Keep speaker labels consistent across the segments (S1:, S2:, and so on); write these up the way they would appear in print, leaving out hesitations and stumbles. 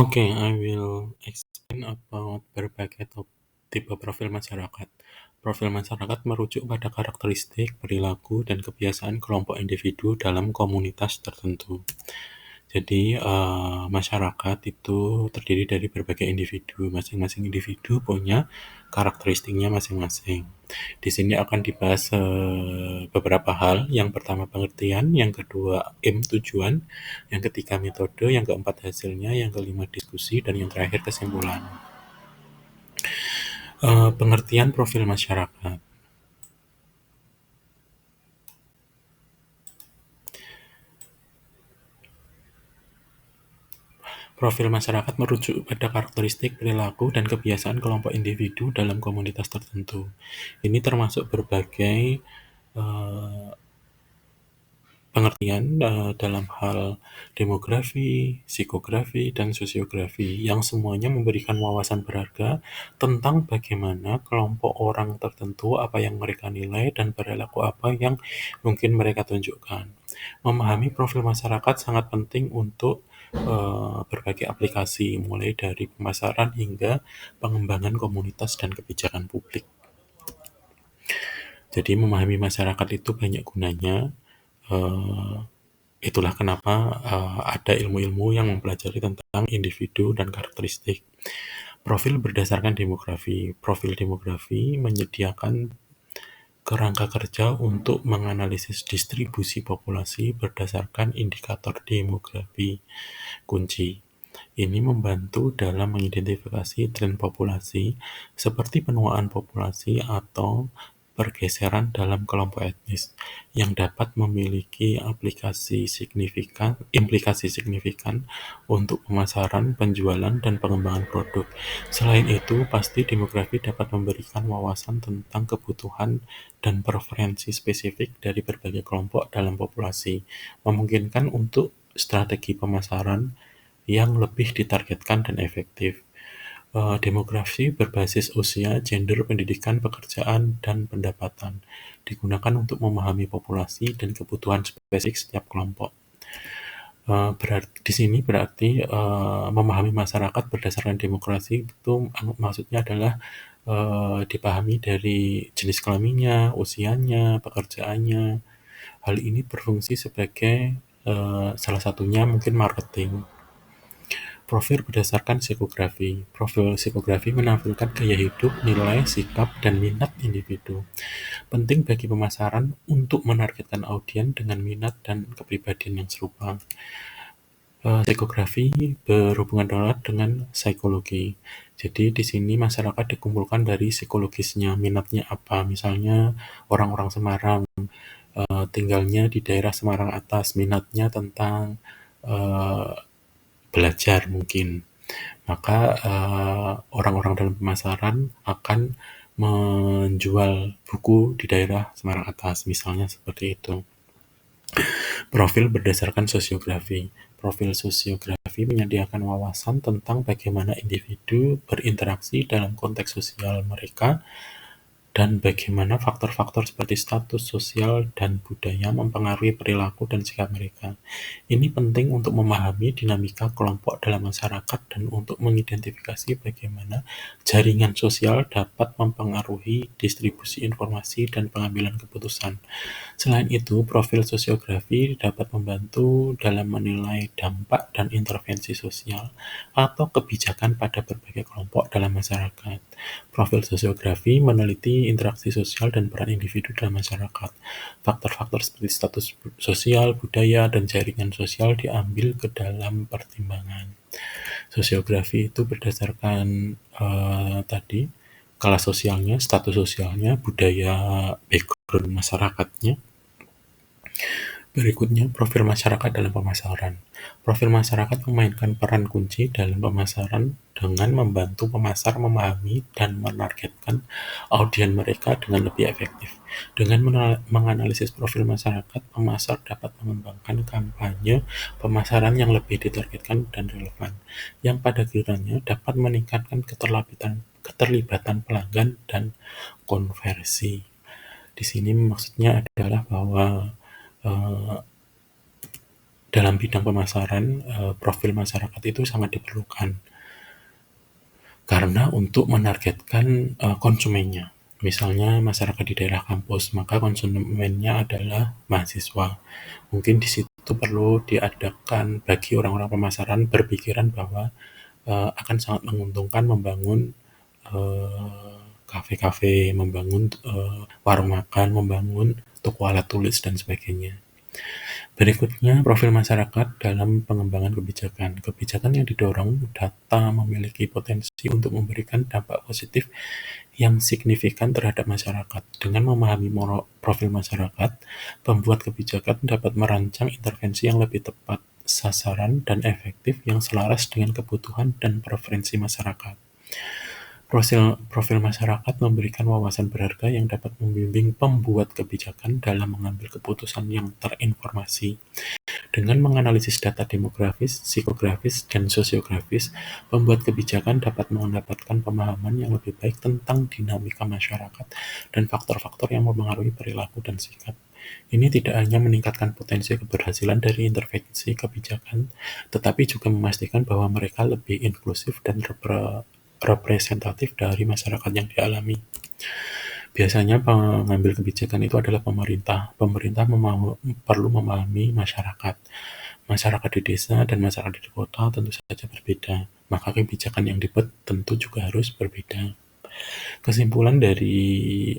S1: Okay, I will explain about berbagai tipe profil masyarakat. Profil masyarakat merujuk pada karakteristik, perilaku, dan kebiasaan kelompok individu dalam komunitas tertentu. Jadi, masyarakat itu terdiri dari berbagai individu. Masing-masing individu punya karakteristiknya masing-masing. Di sini akan dibahas beberapa hal. Yang pertama pengertian, yang kedua aim tujuan, yang ketiga metode, yang keempat hasilnya, yang kelima diskusi, dan yang terakhir kesimpulan. Pengertian profil masyarakat. Profil masyarakat merujuk pada karakteristik, perilaku, dan kebiasaan kelompok individu dalam komunitas tertentu. Ini termasuk berbagai eh, pengertian dalam hal demografi, psikografi, dan sosiografi yang semuanya memberikan wawasan berharga tentang bagaimana kelompok orang tertentu, apa yang mereka nilai, dan perilaku apa yang mungkin mereka tunjukkan. Memahami profil masyarakat sangat penting untuk berbagai aplikasi, mulai dari pemasaran hingga pengembangan komunitas dan kebijakan publik. Jadi memahami masyarakat itu banyak gunanya. Eh, Itulah kenapa ada ilmu-ilmu yang mempelajari tentang individu dan karakteristik. Profil berdasarkan demografi. Profil demografi menyediakan kerangka kerja untuk menganalisis distribusi populasi berdasarkan indikator demografi kunci. Ini membantu dalam mengidentifikasi tren populasi seperti penuaan populasi atau pergeseran dalam kelompok etnis yang dapat memiliki implikasi signifikan untuk pemasaran, penjualan, dan pengembangan produk. Selain itu, pasti demografi dapat memberikan wawasan tentang kebutuhan dan preferensi spesifik dari berbagai kelompok dalam populasi, memungkinkan untuk strategi pemasaran yang lebih ditargetkan dan efektif. Demografi berbasis usia, gender, pendidikan, pekerjaan, dan pendapatan digunakan untuk memahami populasi dan kebutuhan spesifik setiap kelompok. Di sini berarti memahami masyarakat berdasarkan demografi itu maksudnya adalah dipahami dari jenis kelaminnya, usianya, pekerjaannya. Hal ini berfungsi sebagai salah satunya mungkin marketing. Profil berdasarkan psikografi. Profil psikografi menampilkan gaya hidup, nilai, sikap, dan minat individu. Penting bagi pemasaran untuk menargetkan audien dengan minat dan kepribadian yang serupa. Psikografi berhubungan erat dengan psikologi. Jadi di sini masyarakat dikumpulkan dari psikologisnya, minatnya apa. Misalnya orang-orang Semarang tinggalnya di daerah Semarang Atas, minatnya tentang eh, belajar mungkin. Maka orang-orang dalam pemasaran akan menjual buku di daerah Semarang Atas, misalnya seperti itu. Profil berdasarkan sosiografi. Profil sosiografi menyediakan wawasan tentang bagaimana individu berinteraksi dalam konteks sosial mereka dan bagaimana faktor-faktor seperti status sosial dan budaya mempengaruhi perilaku dan sikap mereka. Ini penting untuk memahami dinamika kelompok dalam masyarakat dan untuk mengidentifikasi bagaimana jaringan sosial dapat mempengaruhi distribusi informasi dan pengambilan keputusan. Selain itu, profil sosiografi dapat membantu dalam menilai dampak dan intervensi sosial atau kebijakan pada berbagai kelompok dalam masyarakat. Profil sosiografi meneliti interaksi sosial dan peran individu dalam masyarakat. Faktor-faktor seperti status sosial, budaya, dan jaringan sosial diambil ke dalam pertimbangan. Sosiografi itu berdasarkan tadi kelas sosialnya, status sosialnya, budaya, background masyarakatnya. Berikutnya, profil masyarakat dalam pemasaran. Profil masyarakat memainkan peran kunci dalam pemasaran dengan membantu pemasar memahami dan menargetkan audien mereka dengan lebih efektif. Dengan menganalisis profil masyarakat, pemasar dapat mengembangkan kampanye pemasaran yang lebih ditargetkan dan relevan, yang pada gilirannya dapat meningkatkan keterlibatan pelanggan dan konversi. Di sini maksudnya adalah bahwa eh, Dalam bidang pemasaran, profil masyarakat itu sangat diperlukan karena untuk menargetkan konsumennya. Misalnya masyarakat di daerah kampus, maka konsumennya adalah mahasiswa. Mungkin di situ perlu diadakan bagi orang-orang pemasaran berpikiran bahwa akan sangat menguntungkan membangun kafe-kafe, membangun warung makan, membangun toko alat tulis dan sebagainya. Berikutnya, profil masyarakat dalam pengembangan kebijakan. Kebijakan yang didorong data memiliki potensi untuk memberikan dampak positif yang signifikan terhadap masyarakat. Dengan memahami profil masyarakat, pembuat kebijakan dapat merancang intervensi yang lebih tepat sasaran dan efektif yang selaras dengan kebutuhan dan preferensi masyarakat. Profil masyarakat memberikan wawasan berharga yang dapat membimbing pembuat kebijakan dalam mengambil keputusan yang terinformasi. Dengan menganalisis data demografis, psikografis, dan sosiografis, pembuat kebijakan dapat mendapatkan pemahaman yang lebih baik tentang dinamika masyarakat dan faktor-faktor yang mempengaruhi perilaku dan sikap. Ini tidak hanya meningkatkan potensi keberhasilan dari intervensi kebijakan, tetapi juga memastikan bahwa mereka lebih inklusif dan representatif dari masyarakat yang dialami. Biasanya pengambil kebijakan itu adalah pemerintah. Pemerintah perlu memahami masyarakat. Masyarakat di desa dan masyarakat di kota tentu saja berbeda, maka kebijakan yang dibuat tentu juga harus berbeda. Kesimpulan dari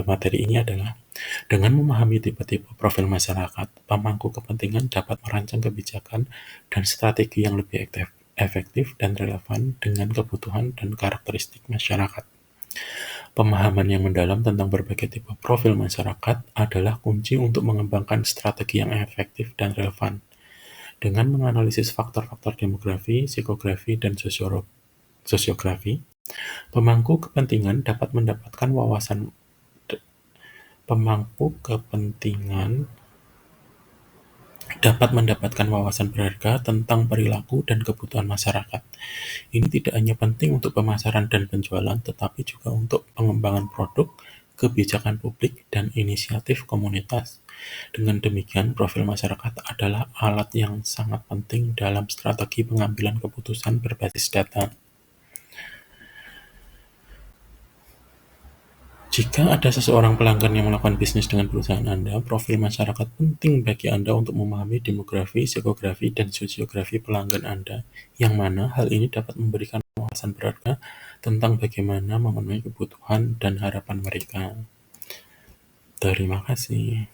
S1: materi ini adalah, dengan memahami tipe-tipe profil masyarakat, pemangku kepentingan dapat merancang kebijakan dan strategi yang lebih efektif dan relevan dengan kebutuhan dan karakteristik masyarakat. Pemahaman yang mendalam tentang berbagai tipe profil masyarakat adalah kunci untuk mengembangkan strategi yang efektif dan relevan. Dengan menganalisis faktor-faktor demografi, psikografi, dan sosiografi, pemangku kepentingan dapat mendapatkan wawasan berharga tentang perilaku dan kebutuhan masyarakat. Ini tidak hanya penting untuk pemasaran dan penjualan, tetapi juga untuk pengembangan produk, kebijakan publik, dan inisiatif komunitas. Dengan demikian, profil masyarakat adalah alat yang sangat penting dalam strategi pengambilan keputusan berbasis data. Jika ada seseorang pelanggan yang melakukan bisnis dengan perusahaan Anda, profil masyarakat penting bagi Anda untuk memahami demografi, psikografi, dan sosiografi pelanggan Anda, yang mana hal ini dapat memberikan wawasan berharga tentang bagaimana memenuhi kebutuhan dan harapan mereka. Terima kasih.